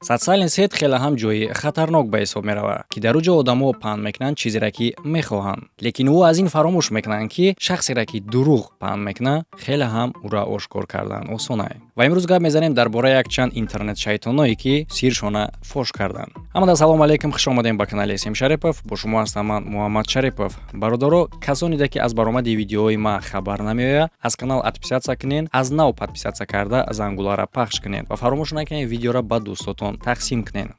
социален сет хеле ҳам ҷойи хатарнок ба ҳисоб меравад, ки дар уҷо одамо паҳн мекунанд чизеро ки мехоҳанд. Лекин ӯ аз ин фаромӯш мекунанд, ки шахсеро ки дурӯғ паҳн мекунад, хеле ҳам ӯро ошкор кардан осон аст. Ва имрӯз гап мезанем дар бораи якчанд интернет шайтоное, ки сиршона фош карданд. Ҳамада салому алейкум, хуш омадем ба канали Сим Шарипов. Бо шумо ҳастам ман Муҳаммад Шарипов. Бародаро, касониде ки аз баромади видеои ман хабар намеояд, аз канал подписатсия кунед, аз нав подписатсия карда зангуларо пахш кунед ва фаромӯш накунед видеоро ба дӯстотон тақсим кунед.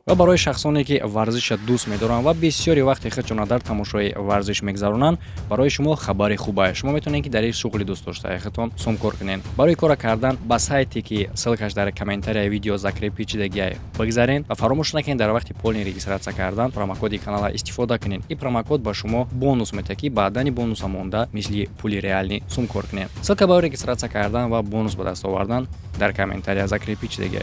ва барои шахсоне ки варзиша дӯст медоранд ва бисёри вақти худшона дар тамошои варзиш мегзаронанд, барои шумо хабари хуб аст. Шумо метавонед ки дар ин шуғли дӯстдоштаи худтон сумкор кунед. Барои кора кардан ба сайте ки ссилкаш дар комментарияи видео закрепичидагиай бигзарен ва фаромӯш накунед дар вақти полни регистратсия кардан промокоди канала истифода кунед. И промокод ба шумо бонус метавад, ки баъдани бонуса монда мисли пули реални сумкор кунед. Ссилка барои регистратсия кардан ва бонус ба даст овардан дар комментария закрепичидагиай.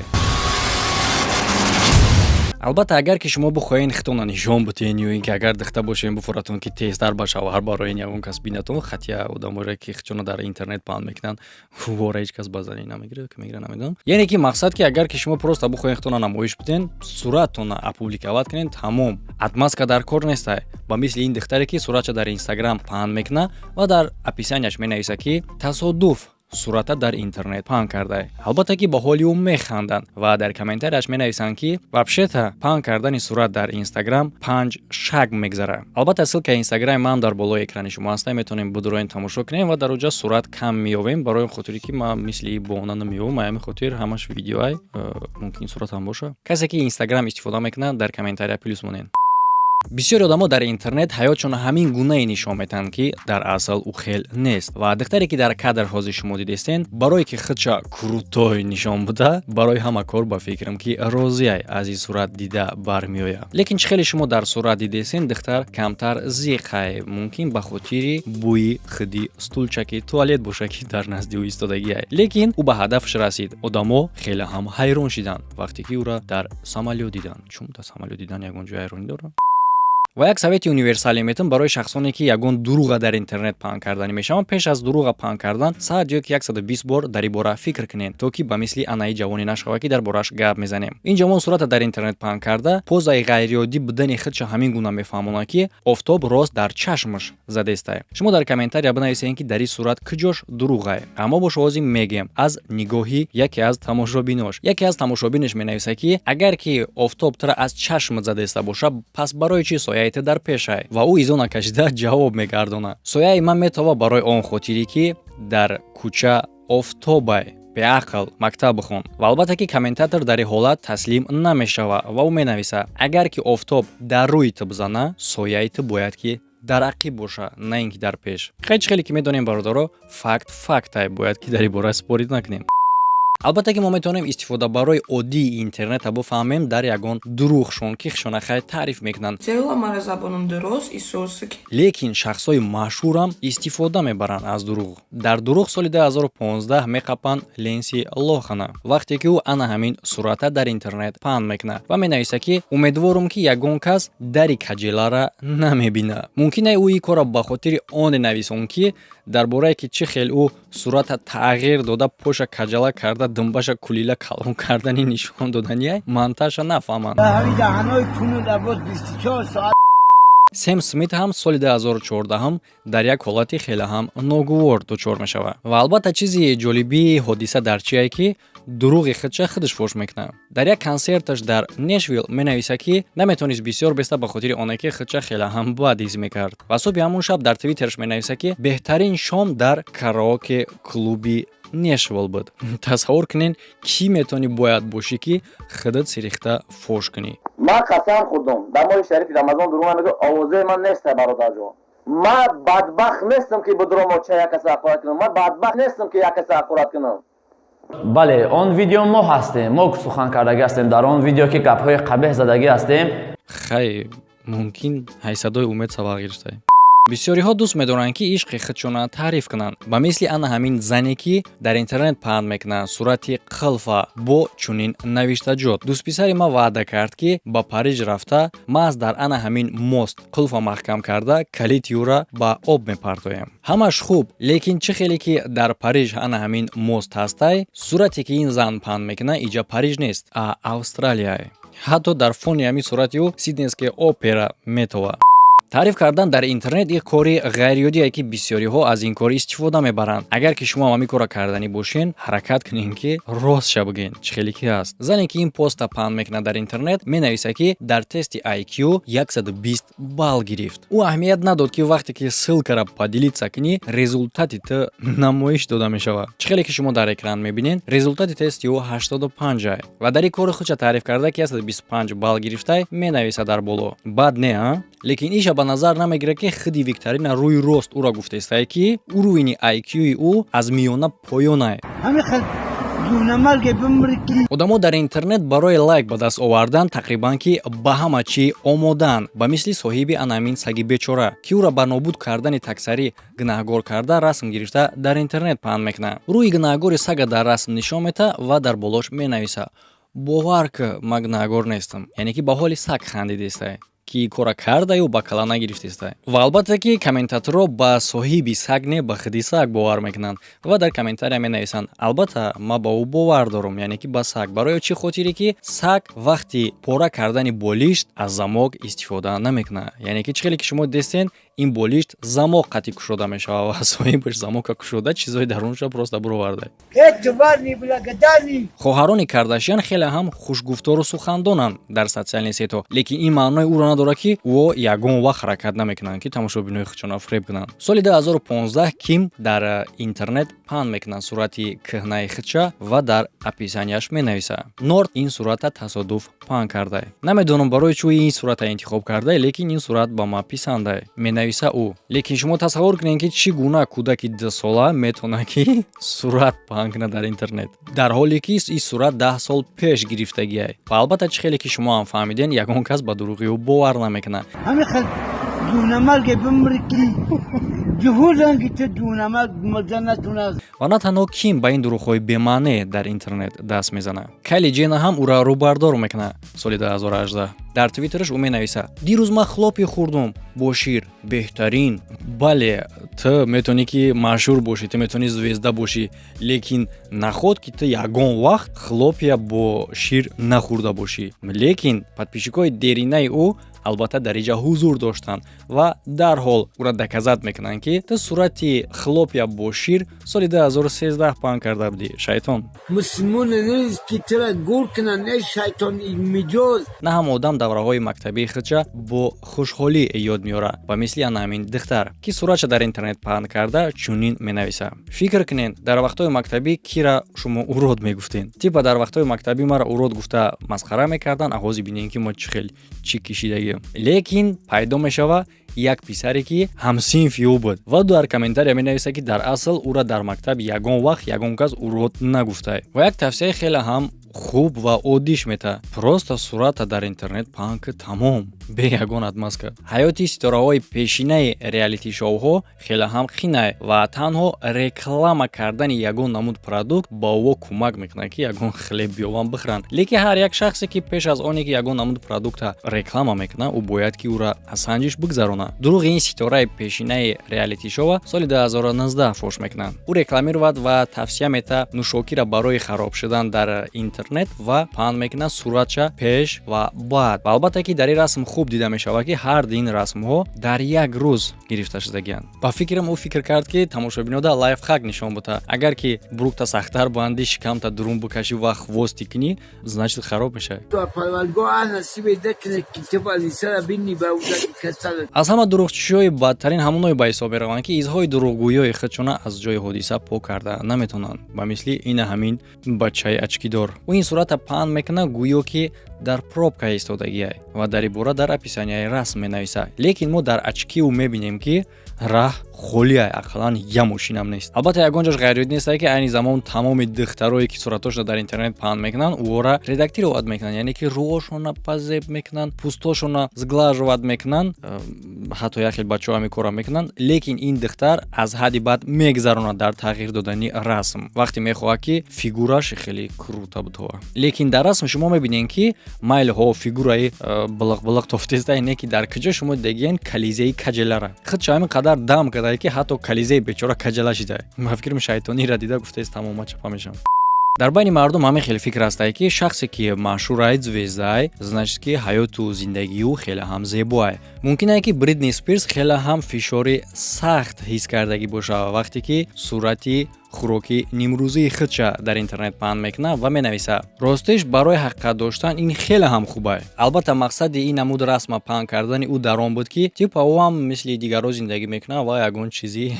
албатта агар ки шумо бихоҳед худтонро нишон битен ё ин ки агар дихта бошед буфуратон ки тезтар ба шавҳар барои ягон кас бинатон, хатя одаморе ки худшона дар интернет паҳн мекунанд, вора ҳеҷ кас базани намегирад, ки мегирад намедонам. Яъне ки мақсад ки агар ки шумо просто бихоҳед худтонро намоиш битен, сураттонро апубликовать кунед, тамом. Отмазка дар кор нест. Ба мисли ин духтаре ки суратша дар Instagram паҳн мекунад ва дар описанияш менависад ки тасодуф сурата дар интернет паҳн карда. Албатта ки ба ҳоли ӯ механданд ва дар комментарияш менависанд ки вообще-то паҳн кардани сурат дар Instagram 5 шаг мегзарад. Албатта ссилкаи Instagram ман дар болои экрани шумо ҳастам, метавонем будуроин тамошо кунем ва дар оҷа сурат кам меёвем, барои хотире ки ман мисли бона намеёвам, ҳамин хотир ҳамаш видеоай мумкин сурат ҳам боша. Касе ки Instagram истифода мекунад, дар комментария плюс монед. бисёри одамо дар интернет ҳаётшон ҳамин гунае нишон медиҳанд, ки дар асл ӯ хел нест. Ва духтаре ки дар кадр ҳозир шумо дидестен, барое ки худша крутой нишон буда, барои ҳама кор ба фикрам ки розиай аз ин сурат дида бармеояд. Лекин чӣ хеле шумо дар сурат дидестен, духтар камтар зиқай, мумкин ба хотири бӯи худи стулчаки туалет боша, ки дар назди ӯ истодагиай. Лекин ӯ ба ҳадафш расид. Одамо хеле ҳам ҳайрон шиданд вақте ки ӯро дар самолёт диданд. Чун дар самолёт дидан ягон ҷои ҳайронӣ дорад? ва як совети универсале метам барои шахсоне ки ягон дурӯға дар интернет паҳн карданӣ мешаванд, пеш аз дурӯға паҳн кардан 100 ё ки 120 бор дар ин бора фикр кунед, то ки ба мисли анаи ҷавоне нашавад, ки дар бораш гап мезанем. Ин ҷавон сурата дар интернет паҳн карда, позаи ғайриоддӣ будани худша ҳамин гуна мефаҳмонад, ки офтоб рост дар чашмаш задестай. Шумо дар комментария бинависед ки дар ин сурат куҷош дурӯғай. Аммо бо шуози мегем аз нигоҳи яке аз тамошобинош. Яке аз тамошобинаш менависад ки агар ки офтоб тра аз чашмат задеста боша, пас барои чӣ сояи дар пешай? Ва ӯ изона кашида ҷавоб мегардонад. Сояи ман метава барои он хотире ки дар кӯча офтобай. беақл мактаб бихон. Ва албатта ки комментатор дар ин ҳолат таслим намешавад ва ӯ менависад агар ки офтоб дар рӯи ту бизана, сояи ту бояд ки дар ақиб боша, на ин ки дар пеш. Хеле ки медонем бародаро, фактай бояд ки дар ин бора спорид накунем. албатта ки мо метавонем истифода барои оддии интернета бифаҳмем дар ягон дурӯғшон, ки худшона хай таъриф мекунанд. лекин шахсои машҳурам истифода мебаранд аз дурӯғ. Дар дурӯғ соли 2015 меқапанд Ленси Лохана, вақте ки ӯ ана ҳамин сурата дар интернет паҳн мекунад ва менависад ки умедворам ки ягон кас дари каҷелара намебинад. Мумкин аст ӯ ин кора ба хотири оне нависон, ки дар борае ки чӣ хел ӯ сурата тағйир дода, поша каҷала карда, дунбаша кулила калон кардани нишон додания манташа нафаҳманд. Сэм Смит ҳам соли 2014 дар як ҳолати хеле ҳам ногувор дучор мешавад. Ва албатта чизи ҷолибии ҳодиса дар чие ки дурӯғи худша худаш фош мекунад. Дар як консерташ дар Нэшвилл менависад ки наметавонист бисёр беста ба хотири оне ки худша хеле ҳам бад ҳис мекард. Ва соби ҳамон шаб дар твиттераш менависад ки беҳтарин шом дар караоке клуби Нэшвилл буд. Тасаввур кунед кӣ метавони бояд бошӣ ки худат сирихта фош кунӣ. ман қасам хӯрдам дар моҳи шарифи рамазон дурӯғ мегӯ овозаи ман нест бародарҷон. ман бадбахт нестам ки будуромо ча як каса ҳақорат кунам. ман бадбахт нестам ки як каса ҳақорат кунам. бале он видео мо ҳастем, мо сухан кардаги ҳастем, дар он видео ки гапҳои қабеҳ задагӣ ҳастем. хай мумкин ҳайсадои умед сабақ гирифтае. бисёриҳо дӯст медоранд ки ишқи худшона таъриф кунанд, ба мисли ана ҳамин зане ки дар интернет паҳн мекунанд сурати қилфа бо чунин навиштаҷот. Дӯстписари ман ваъда кард ки ба Париж рафта маҳз дар ана ҳамин мост қилфа маҳкам карда калити ӯра ба об мепартоем. Ҳамаш хуб, лекин чӣ хеле ки дар Париж ана ҳамин мост ҳастай, сурате ки ин зан паҳн мекунад иҷа Париж нест, а Австралияе. ҳатто дар фони ҳамин сурати ӯ Сиднейская опера метова. таъриф кардан дар интернет ин кори ғайриёдие ки бисёриҳо аз ин кор истифода мебаранд. агар ки шумо ҳамин кора карданӣ бошен, ҳаракат кунен ки ростша бигӯен чӣ хеле ки ҳаст. зане ки ин поста паҳн мекунад дар интернет менависа ки дар тести IQ 120 балл гирифт. ӯ аҳамият надод ки вақте ки ссилкаро поделиться кунӣ, результати ту намоиш дода мешавад. чӣ хеле ки шумо дар экран мебинед, результати тести ӯ 85 ва дар ин кори худша таъриф карда ки 125 балл гирифтай менависа дар боло. бад не а? лекин иша ба назар намегирад ки худи Викторина рӯи рост ӯро гуфтаистае ки уровни IQ-и ӯ аз миёна поёнае. одамо дар интернет барои лайк ба даст овардан тақрибан ки ба ҳама чӣ омодаанд, ба мисли соҳиби анамин саги бечора ки ӯро ба нобуд кардани таксарӣ гунаҳгор карда расм гирифта дар интернет паҳн мекунад. рӯи гунаҳгори сага дар расм нишон мета ва дар болош менависа бовар ки ман гунаҳгор нестам, яъне ки ба ҳоли саг хандидистай ки кора кардаю ба кала нагирифтистай. ва албатта ки комментаторро ба соҳиби саг не ба худи саг бовар мекунанд ва дар комментария менависанд албатта ман ба ӯ бовар дорам, яъне ки ба саг. барои чӣ хотире ки саг вақти пора кардани болишт аз замок истифода намекунад, яъне ки чӣ хеле ки шумо дестен ин болишт замок қатӣ кушода мешавад ва соҳибаш замока кушода чизои дарунша просто буроварда. хоҳарони Кардашян хеле ҳам хушгуфтору сухандонанд дар социални сето, лекин ин маънои ӯро надорад ки ӯ ягон вақт ҳаракат намекунанд ки тамошобинои худшона фреб кунанд. соли 2015 Ким дар интернет паҳн мекунад сурати кӯҳнаи худша ва дар описанияш менависа норд ин сурата тасодуф паҳн кардае. намедонам барои чӣ ин сурата интихоб кардае, лекин ин сурат ба ман писандае, менависа ӯ. лекин шумо тасаввур кунед ки чӣ гуна кӯдаки 2 сола метавонад ки сурат паҳн кунад дар интернет, дар ҳоле ки ин сурат 10 сол пеш гирифтагиае. ва албатта чӣ хеле ки шумо ҳам фаҳмиден, ягон кас ба дурӯғи ӯ бовар намекунад. ва на танҳо Ким ба ин дурӯғҳои бемаъне дар интернет даст мезанад, Кайли Дженнер ҳам ӯро рӯбардор мекунад. соли 2018 дар твиттераш ӯ менависа дирӯз ман хлопи хӯрдум бо шир беҳтарин. бале, ту метавонӣ ки машҳур бошӣ, ту метавонӣ звезда бошӣ, лекин наход ки ту ягон вақт хлопия бо шир нахӯрда бошӣ. лекин подписчикои деринаи ӯ албатта дар иҷа ҳузур доштанд ва дарҳол ӯро доказат мекунанд ки ту сурати хлопия бо шир соли 2013 паҳн карда будӣ, шайтон. на ҳама одам давраҳои мактабии худша бо хушҳолӣ ёд меёрад, ба мисли ана ҳамин духтар ки суратша дар интернет паҳн карда чунин менависа. фикр кунед, дар вақтҳои мактабӣ кира шумо урод мегуфтен. типа дар вақтҳои мактабӣ маро урод гуфта масхара мекардан, аҳози бинем ки мо чӣ хел чӣ кишидагӣ. лекин пайдо мешава як писаре ки ҳамсинфи ӯ буд ва дар комментария менависа ки дар асл ӯро дар мактаб ягон вақт ягон кас урод нагуфтае. ва як тавсияи хеле ҳам хуб ва оддиш мета, просто сурата дар интернет паҳн ки тамом бе ягон отмазка. ҳаёти ситораҳои пешинаи реалити шоуҳо хеле ҳам хинае ва танҳо реклама кардани ягон намуд продукт ба ӯ кӯмак мекунад ки ягон хлеб биёванд бихӯранд. лекин ҳар як шахсе ки пеш аз оне ки ягон намуд продукта реклама мекунад, ӯ бояд ки ӯро аз санҷиш бигзаронад. дурӯғи ин ситораи пешинаи реалити шоу соли 2019 фош мекунад. ӯ рекламировад ва тавсия мета нӯшокиро барои хароб шудан дар интернет ва паҳн мекунад суратша пеш ва баъд. ва албатта ки дар ин расм хуб дида мешавад ки ҳар ин расмҳо дар як рӯз гирифта шудагианд. ба фикрам ӯ фикр кард ки тамошобинода лайфхак нишон бута. агар ки бурукта сахтар бандӣ, шикамта дурун бикашӣ ва хвости кунӣ, значит хароб мешавад. аз ҳама дурӯғчиёи бадтарин ҳамоное ба ҳисоб мераванд ки изҳои дурӯғгӯёи худшона аз ҷои ҳодиса пок карда наметавонанд, ба мисли ина ҳамин бачаи очкидор. ӯ ин сурата паҳн мекунад гӯё ки дар пробка истодагиае ва дар ибора дар описанияи расм менависа. лекин мо дар очки ӯ мебинем ки раҳ холия ақаллан я мошинам нест. Албатта ягон ҷош ғайриёд нестае ки айни замон тамоми духтарое ки суратошона дар интернет паҳн мекунанд ӯора редактировад мекунанд, яъне ки рӯошона пазеб мекунанд, пӯстошона зглажовад мекунанд, ҳатто як хел бачаҳо ҳамин корро мекунанд, лекин ин духтар аз ҳадди баъд мегзаронад дар тағйир додани расм. Вақте мехоҳад ки фигураш хеле крута бутова. Лекин дар расм шумо мебинед ки майлҳо фигураи билақ тофтеста не ки дар куҷо шумо дегиен кализеи каҷелара. Худша ҳамин қадар дам кардае ки ҳатто кализеи бечора каҷала шидае. Ма фикрам шайтониро дида гуфтааст тамома чапа мешавам. Дар байни мардум ҳамин хеле фикр ҳастае ки шахсе ки машҳурае, звездае, значит ки ҳаёту зиндагиу хеле ҳам зебоае. Мумкин ае ки Бритни Спирс хеле ҳам фишори сахт ҳис кардагӣ бошад вақте ки сурати хӯроки нимрӯзии худша дар интернет паҳн мекунад ва менависа ростиш барои ҳақиқат доштан ин хеле ҳам хуб ае. Албатта мақсади ин намуд расма паҳн кардани ӯ дар он буд ки типа ӯ ҳам мисли дигарҳо зиндагӣ мекунад ва ягон чизи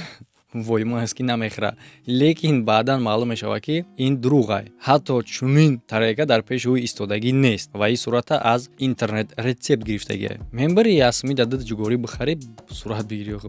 воймо аст ки намехӯрад. Лекин баъдан маълум мешавад ки ин дурӯғ ай. Ҳатто чунин тарека дар пеши ӯ истодагӣ нест ва ин сурата аз интернет рецепт гирифтагӣ. Мембари ясми дадад ҷугорӣ бихарӣ сурат бигирӣ.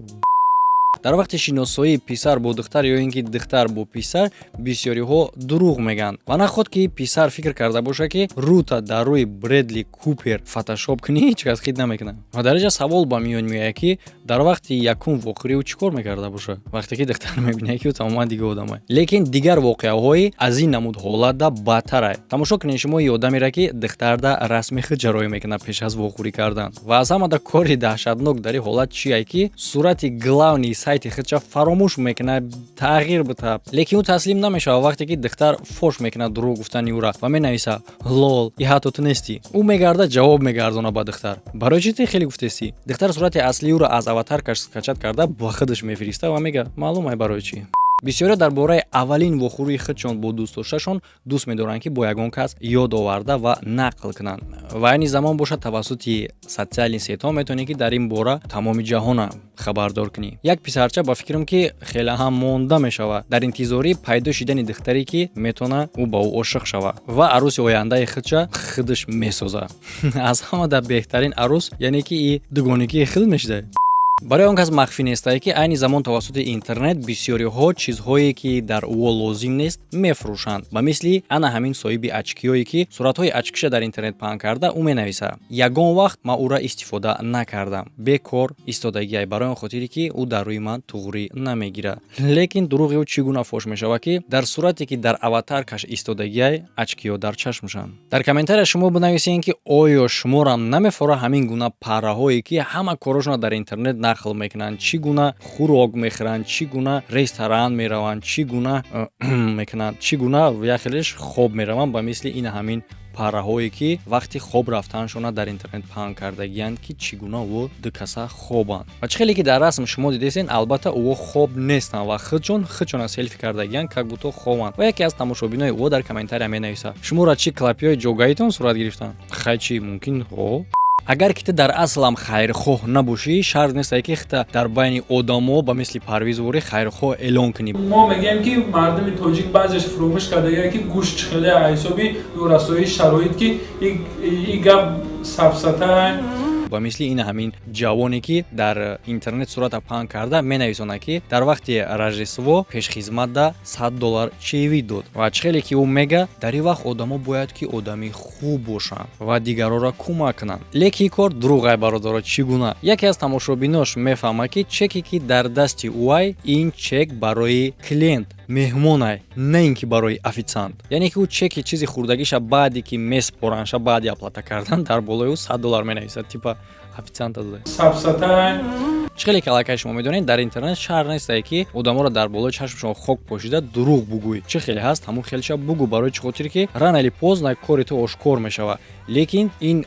Дар вақти шиносоии писар бо духтар ё ин ки духтар бо писар бисёриҳо дурӯғ мегӯянд ва наход ки писар фикр карда бошад ки рӯта дар рӯи Брэдли Купер фотошоп кунӣ ҳеҷ кас хит намекунад. Ва дар инҷа савол ба миён меояд ки дар вақти якум воқеаи ӯ чӣ кор мекарда бошад вақте ки духтар мебинад ки ӯ тамоман дигар одам ай. Лекин дигар воқеаҳои аз ин намуд ҳолатда бадтар ай. Тамошо кунед шумо ин одамеро ки духтарда расми худ ҷароӣ мекунад пеш аз вохӯрӣ кардан. Ва аз ҳамада кори таҳшатнок дар ин ҳолат чи ай ки сурати главни сайти худша фаромӯш мекунад тағйир бутаб. Лекин ӯ таслим намешавад вақте ки духтар фош мекунад дурӯғ гуфтани ӯра ва менависа лол и ҳатто ту нестӣ. Ӯ мегарда ҷавоб мегардона ба духтар. Барои чӣ ти хеле гуфтестӣ? Духтар сурати аслии ӯра аз аватар качат карда ба худаш мефириста ва мега маълум ай барои чӣ. бисёриҳо дар бораи аввалин вохӯрии худшон бо дӯстдошташон дӯст медоранд ки бо ягон кас ёд оварда ва нақл кунанд. Ва айни замон бошад тавассути социалин сетҳо метавонӣ ки дар ин бора тамоми ҷаҳона хабардор кунӣ. Як писарча ба фикрам ки хеле ҳам монда мешавад дар интизори пайдо шидани духтаре ки метавона ӯ ба ӯ ошиқ шавад ва арӯси ояндаи худша худаш месозад. Аз ҳамада беҳтарин арӯс яъне ки и дугонагии худ мешида. Барои он кас махфӣ нестае ки айни замон тавассути интернет бисёриҳо чизҳое ки дар ӯ лозим нест мефурӯшанд. Ба мисли ана ҳамин соҳиби ачкиҳое ки суратҳои ачкиша дар интернет паҳн карда ӯ менависа ягон вақт ман ӯра истифода накардам. Бекор истодагиай барои он хотире ки ӯ дар рӯи ман туғрӣ намегирад. Лекин дурӯғи ӯ чӣ гуна фош мешавад ки дар сурате ки дар аватаркаш истодагиай ачкиҳо дар чашмшанд. Дар комментария шумо бинависед ки оё шуморам намефора ҳамин гуна парраҳое ки ҳама корашона дар интернет нақл мекунанд, чӣ гуна хӯрок мехӯранд, чӣ гуна ресторан мераванд, чӣ гуна мекунанд, чӣ гуна яхелеш хоб мераванд ба мисли ин ҳамин парраҳое ки вақти хоб рафтаншона дар интернет паҳн кардагиянд ки чӣ гуна ӯ ду каса хобанд. Ва чӣ хеле ки дар расм шумо дидесен албатта ӯ хоб нестанд ва худшона селфи кардагиянд как будто хобанд. Ва яке аз тамошобинои ӯ дар комментария менависад шуморо чӣ клапиҳои ҷогаитон сурат гирифтанд? Хай чӣ мумкин ҳо? Агар ки ту дар аслам хайрхоҳ набошӣ, шарт нест ки хита дар байни одамо ба мисли Парвиз Ворӣ хайрхоҳ эълон кунӣ. мо мегӯем ки мардуми тоҷик баъзеш фурӯмӯш кардагианд ки гӯшт хеле ҳисоби расоии шароит ки ин гап сафсата ба мисли ин ҳамин ҷавоне ки дар интернет сурата паҳн карда менависонад ки дар вақти рождество пешхизматда $100 чевӣ дод ва чӣ хеле ки ӯ мега дар ин вақт одамо бояд ки одами хуб бошанд ва дигароро кӯмак кунанд. Лекин кор дурӯғ ай бародаро чӣ гуна. Яке аз тамошобинош мефаҳмад ки чеке ки дар дасти ӯ ай ин чек барои клиент меҳмон ай, на ин ки барои официант. Яъне ки ӯ чеки чизи хурдагиша баъде ки меспоранша баъди оплата кардан дар болои ӯ $100 менависад типа официанта дадай. сафсата чӣ хеле калакай шумо медонед дар интернет шарт нестае ки одаморо дар болои чашмшон хок пошида дурӯғ бугӯй. Чӣ хеле ҳаст ҳамун хелша бугӯ барои чӣ хотире ки рано или поздно кори ту ошкор мешавад. Лекин ин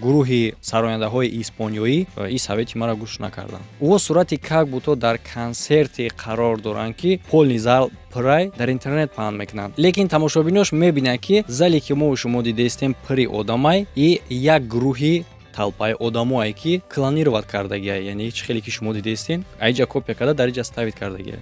гурӯҳи сарояндаҳои испониёӣ ин совети маро гӯш накарданд. Ӯ сурати как будто дар консерте қарор доранд ки полни зал пурай дар интернет паҳн мекунанд. Лекин тамошобинош мебинад ки зале ки мо шумо дидестем пури одамай и як гурӯҳи талпаи одамое ки клонироват кардагиай, яъне чӣ хеле ки шумо дидестен аиҷа копия карда дар иҷа ставит кардагиай.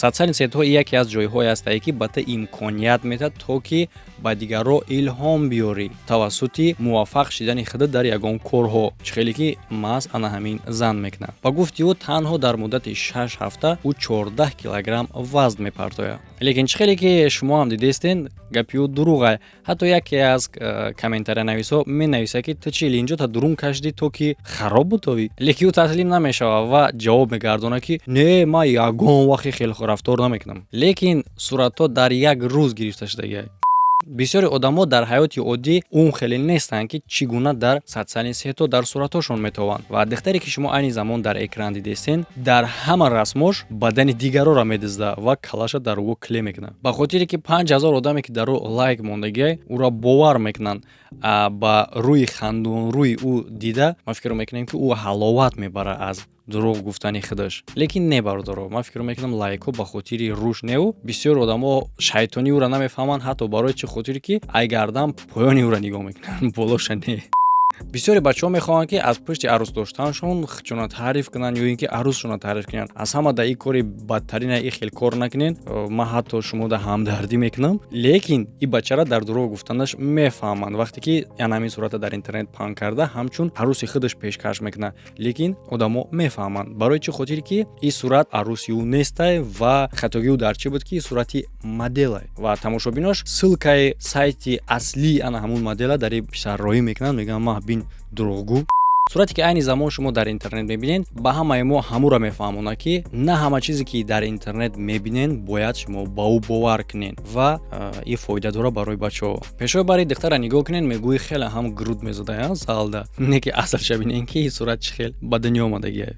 социални сетҳо яке аз ҷойҳое ҳастае ки ба ту имконият медиҳад то ки ба дигарро илҳом биёрӣ тавассути муваффақ шудани худат дар ягон корҳо, чӣ хеле ки маҳз ана ҳамин зан мекунад. Ба гуфти ӯ танҳо дар муддати 6 ҳафта ӯ 14 килограмм вазн мепартояд. Лекин чӣ хеле ки шумо ҳам дидестен, гапи ӯ дурӯғ. Ҳатто яке аз комментариянависҳо менависад ки ту чӣ инҷо та дурун кашидӣ то ки хароб бутовӣ. Лекин ӯ таслим намешавад ва ҷавоб мегардонад ки не, ман ягон вақти хеле рафтор намекунам. Лекин суратҳо дар як рӯз гирифта шудагиай. бисёри одамо дар ҳаёти оддӣ он хеле нестанд ки чӣ гуна дар социални сетҳо дар суратҳошон метаванд. Ва духтаре ки шумо айни замон дар экран дидестен, дар ҳама расмош бадани дигарро медизда ва калаша дар ӯ кле мекунад. Ба хотире ки 5000 одаме ки дар ӯ лайк мондагиай, ӯро бовар мекунанд ба рӯи хандонрӯи ӯ дида, ма фикр мекунем ки ӯ ҳаловат мебарад аз дурӯғ гуфтани худаш. Лекин не бародаро, ман фикр мекунам лайкҳо ба хотири рушд неу. Бисёр одамо шайтони ӯро намефаҳманд, ҳатто барои чӣ хотире ки айгардам поёни ӯро нигоҳ мекунанд, болоша не. бисёри бачаҳо мехоҳанд ки аз пушти арӯс доштаншон хичона таъриф кунанд ё ин ки арӯсшона таъриф кунанд. аз ҳама да ин кори бадтарина ин хел кор накунен. ман ҳатто шумо да ҳамдардӣ мекунам. лекин ин бачара дар дурӯғ гуфтанаш мефаҳманд. вақте ки ҳамин сурата дар интернет паҳн карда ҳамчун арӯси худаш пешкаш мекунад. лекин одамо мефаҳманд барои чӣ хотире ки ин сурат арӯси ӯ нестай ва хатогии ӯ дар чӣ буд ки ин сурати моделай ва тамошобинош ссилкаи сайти аслии ана ҳамун модела дар ин писар роҳӣ мекунанд, мегӯянд ман бин дурӯғгӯ. сурате ки айни замон шумо дар интернет мебинед ба ҳамаи мо ҳамура мефаҳмонад ки на ҳама чизе ки дар интернет мебинен бояд шумо ба ӯ бовар кунед ва ин фоида дора барои бачаҳо. пешои бари духтара нигоҳ кунед, мегӯи хеле ҳам груд мезада залда, не ки асалша бинен ки ин сурат чӣ хел ба дунё омадагиай.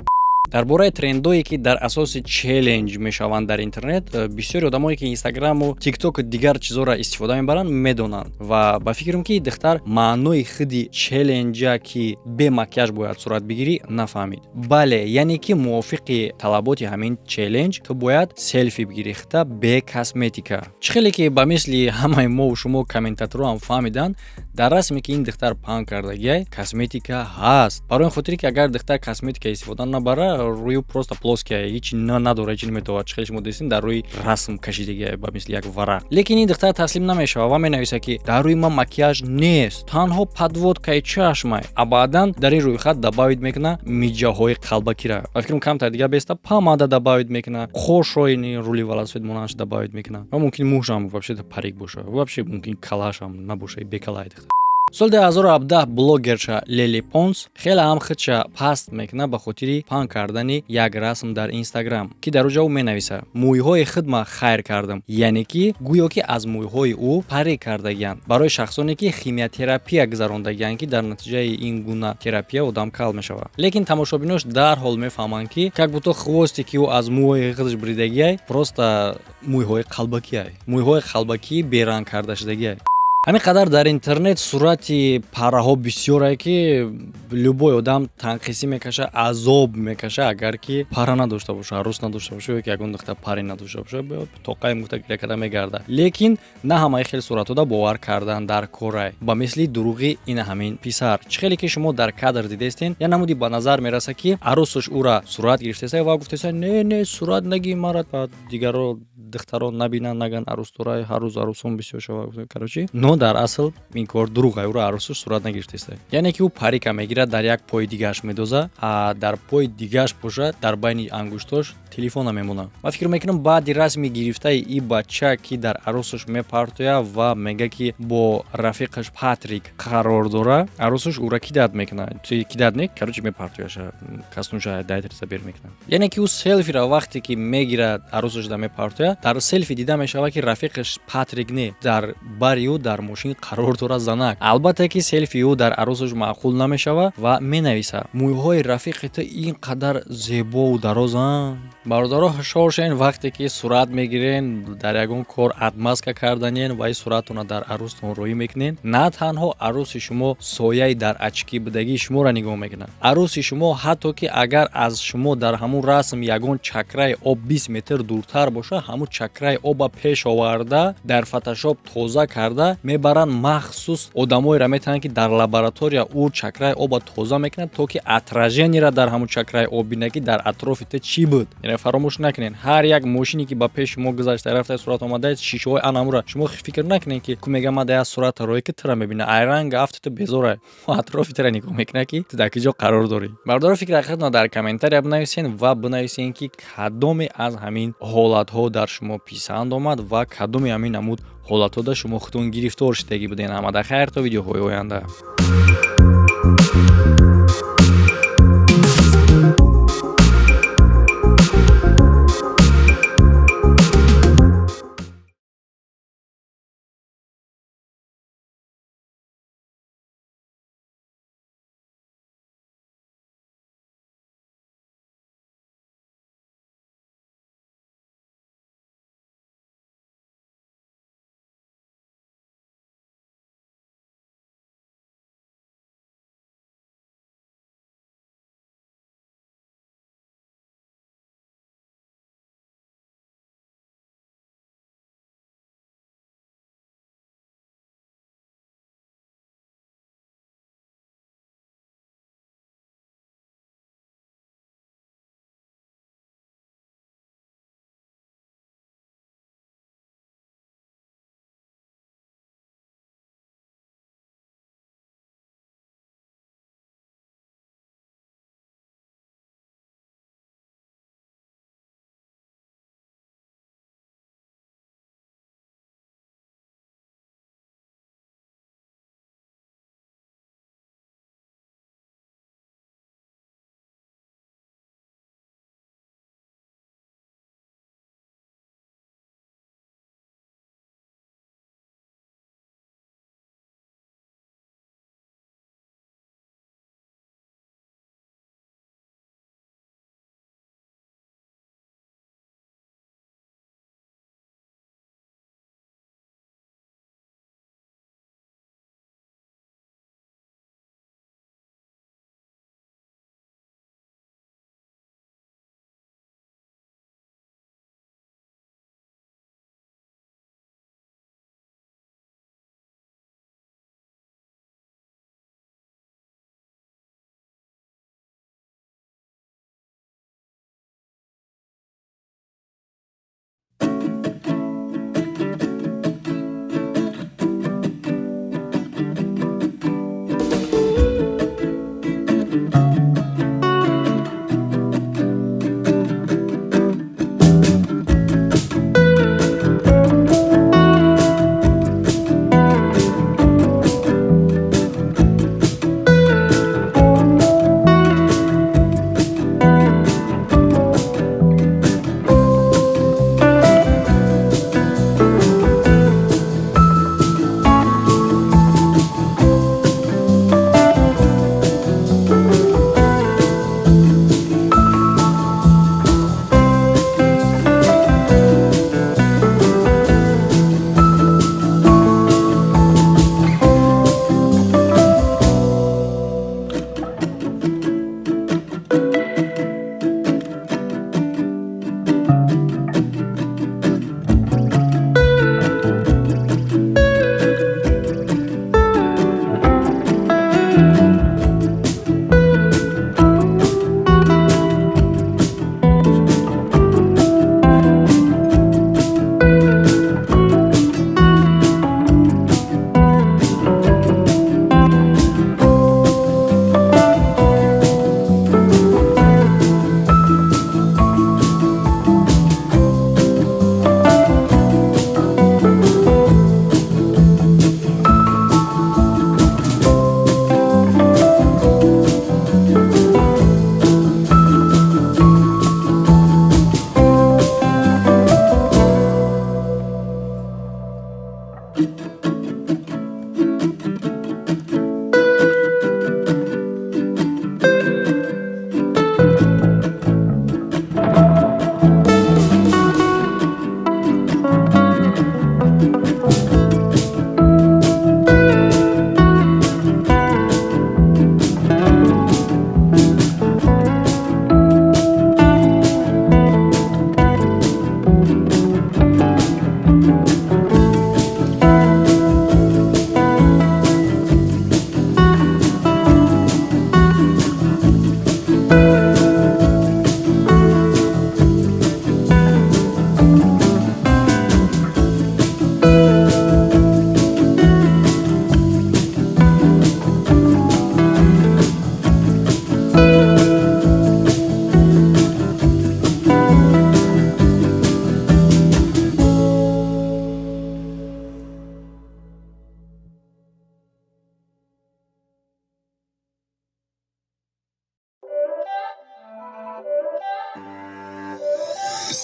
дар бораи трендое ки дар асоси челленҷ мешаванд дар интернет, бисёри одамое ки инстаграму тиктоку дигар чизҳоро истифода мебаранд медонанд ва ба фикрам ки духтар маънои худи челленҷа ки бе макияж бояд сурат бигирӣ нафаҳмид. бале, яъне ки мувофиқи талаботи ҳамин челленҷ ту бояд селфи бигирӣ худа бе косметика. чӣ хеле ки ба мисли ҳамаи мову шумо комментаторҳо ҳам фаҳмиданд, дар расме ки ин духтар паҳн кардагиай косметика ҳаст. барои ин хотире ки агар духтар косметика истифода набара, рӯи просто плоския, ҳеҷ надора, ҳеҷ наметавонад. чӣ хеле шумо дидестин дар рӯи расм кашидагиай ба мисли як варақ. лекин ин духтар таслим намешавад ва менависад ки дар рӯи ман макияж нест, танҳо подводкаи чашмай. а баъдан дар ин рӯйхат добавид мекунад миҷаҳои қалбакира. ба фикрам камтар дига беста помада добавид мекунад, хошо ин рули велосипед монанаш добавид мекунад. ва мумкин мӯшам вообще парик боша, вообще мумкин калашам набоша, бекалай духтар. соли 2017 блогерша Лили Понс хеле ҳам худша паст мекунад ба хотири паҳн кардани як расм дар Инстаграм, ки дар уҷа ӯ менависад мӯйҳои худма хайр кардам, яъне ки гӯё ки аз мӯйҳои ӯ парик кардагиянд барои шахсоне ки химиятерапия гузарондагиянд, ки дар натиҷаи ин гуна терапия одам кал мешавад. лекин тамошобинош дарҳол мефаҳманд ки как будто хвосте ки ӯ аз мӯйҳои худаш буридагиай просто мӯйҳои қалбакиай, мӯйҳои қалбакӣ беранг карда шудагиай. ҳамин қадар дар интернет сурати параҳо бисёрае ки любой одам танқисӣ мекаша, азоб мекаша агар ки пара надошта боша, арӯс надошта боша ё ки ягон духтар пари надошта боша, тоқаи мута гиря карда мегарда. лекин на ҳамаи хел суратҳода бовар кардан дар корай, ба мисли дурӯғи ин ҳамин писар. чӣ хеле ки шумо дар кадр дидестен, я намуди ба назар мераса ки арӯсаш ӯра сурат гирифтеса ва гуфтеса не сурат наги мара ба дигаро духтаро набинанд, наган арӯс дорай, ҳар рӯз арӯсон бисёр шавад. короче но дар асл ин кор дурӯғ, ӯро арӯсаш сурат нагирифтеста. яъне ки ӯ парика мегирад, дар як пои дигааш медоза, а дар пои дигааш боша, дар байни ангуштош телефона мемона. ма фикр мекунам баъди расми гирифтаи ин бача ки дар арӯсаш мепартоя ва мега ки бо рафиқаш Патрик қарор дора, арӯсаш ӯра кидат мекунад, кидат не, короче мепартояша, каснуша дайтриза бер мекунад. яъне ки ӯ селфира вақте ки мегирад арӯсаш да мепартоя, дар селфи дида мешавад ки рафиқаш Патрик не, дар бари ӯ дар мошин қарор дора занак. албатта ки селфи ӯ дар арӯсаш маъқул намешавад ва менависа мӯйҳои рафиқи ту ин қадар зебову дарозанд. бародаро ҳушёр шавен вақте ки сурат мегирен, дар ягон кор адмаска карданен ва ин суратона дар арӯстон роҳӣ мекунен, на танҳо арӯси шумо сояи дар очки будагии шуморо нигоҳ мекунад. арӯси шумо ҳатто ки агар аз шумо дар ҳамун расм ягон чакраи об 20 метр дуртар боша, ҳамун чакраи обро пеш оварда дар фотошоп тоза карда мебаранд, махсус одамоеро метавонанд ки дар лаборатория ӯ чакраи обро тоза мекунад, то ки отражениеро дар ҳамун чакраи об бинад ки дар атрофи ту чӣ буд. Яъне фаромӯш накунед, ҳар як машине ки ба пеши мо гузашта рафта сурат омадаед, шишаҳои анамура шумо фикр накунед ки ку мегӯяд ман дар як сурат роӣ ки тура мебинад, айран гафти ту безора атрофи тура нигоҳ мекунад ки ту дар киҷо қарор дорӣ. Бардори фикри ҳақиқатно дар комментария бинависед ва бинависед ки кадоме аз ҳамин ҳолатҳо дар шумо писанд омад ва кадоме ҳамин намуд ҳолатҳо дар шумо худтон гирифтор шудагӣ будед. Ҳамада хайр то видеоҳои оянда.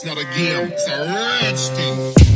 not a game, it's a rich thing.